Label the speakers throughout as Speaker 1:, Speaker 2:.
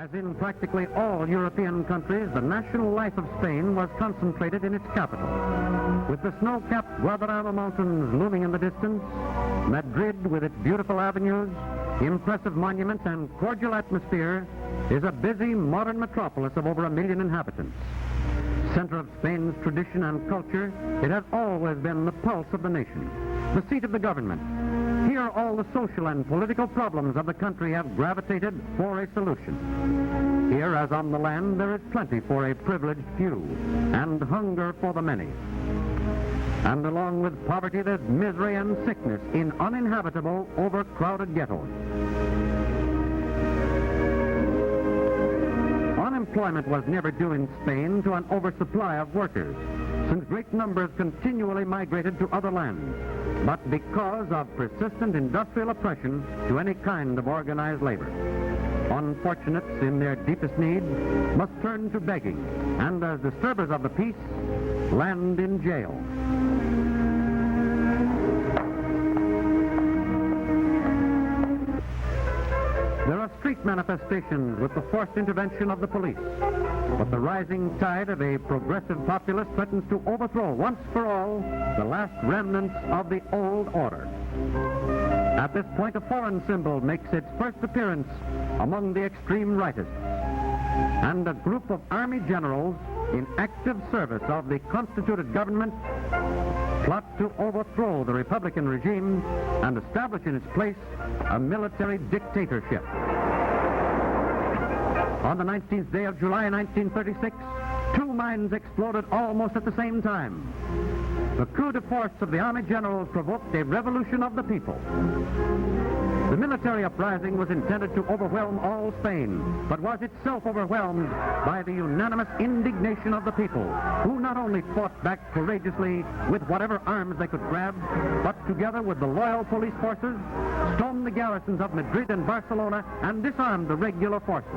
Speaker 1: As in practically all European countries, the national life of Spain was concentrated in its capital. With the snow-capped Guadarrama Mountains looming in the distance, Madrid, with its beautiful avenues, impressive monuments, and cordial atmosphere, is a busy modern metropolis of over 1 million inhabitants. Center of Spain's tradition and culture, it has always been the pulse of the nation, the seat of the government. Here, all the social and political problems of the country have gravitated for a solution. Here, as on the land, there is plenty for a privileged few, and hunger for the many. And along with poverty, there's misery and sickness in uninhabitable, overcrowded ghettos. Unemployment was never due in Spain to an oversupply of workers, since great numbers continually migrated to other lands, but because of persistent industrial oppression to any kind of organized labor. Unfortunates in their deepest need must turn to begging, and as disturbers of the peace, land in jail. There are street manifestations with the forced intervention of the police, but the rising tide of a progressive populace threatens to overthrow once for all the last remnants of the old order. At this point, a foreign symbol makes its first appearance among the extreme rightists, and a group of army generals in active service of the constituted government plot to overthrow the Republican regime and establish in its place a military dictatorship. On the 19th day of July 1936, 2 mines exploded almost at the same time. The coup de force of the army generals provoked a revolution of the people. The military uprising was intended to overwhelm all Spain, but was itself overwhelmed by the unanimous indignation of the people, who not only fought back courageously with whatever arms they could grab, but together with the loyal police forces, stormed the garrisons of Madrid and Barcelona and disarmed the regular forces.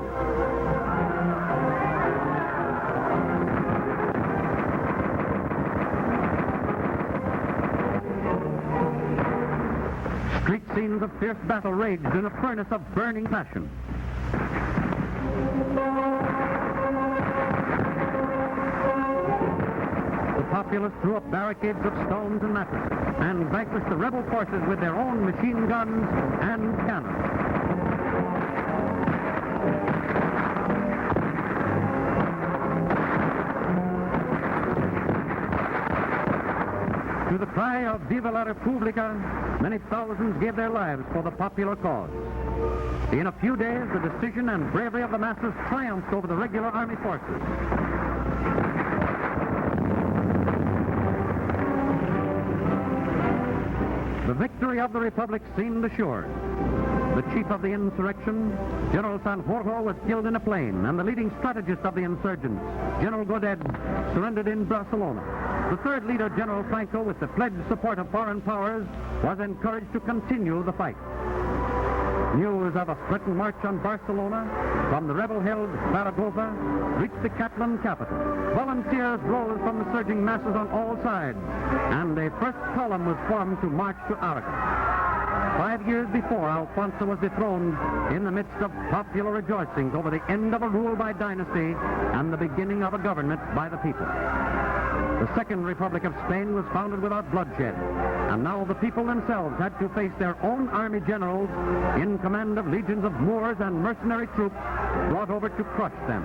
Speaker 1: Street scenes of fierce battle raged in a furnace of burning passion. The populace threw up barricades of stones and mattresses and vanquished the rebel forces with their own machine guns and cannons. To the cry of Viva la Repubblica, many thousands gave their lives for the popular cause. In a few days, the decision and bravery of the masses triumphed over the regular army forces. The victory of the Republic seemed assured. The chief of the insurrection, General Sanjurjo, was killed in a plane, and the leading strategist of the insurgents, General Godet, surrendered in Barcelona. The third leader, General Franco, with the pledged support of foreign powers, was encouraged to continue the fight. News of a threatened march on Barcelona from the rebel-held Zaragoza reached the Catalan capital. Volunteers rose from the surging masses on all sides, and a first column was formed to march to Aragon. 5 years before, Alfonso was dethroned in the midst of popular rejoicings over the end of a rule by dynasty and the beginning of a government by the people. The Second Republic of Spain was founded without bloodshed, and now the people themselves had to face their own army generals in command of legions of Moors and mercenary troops brought over to crush them.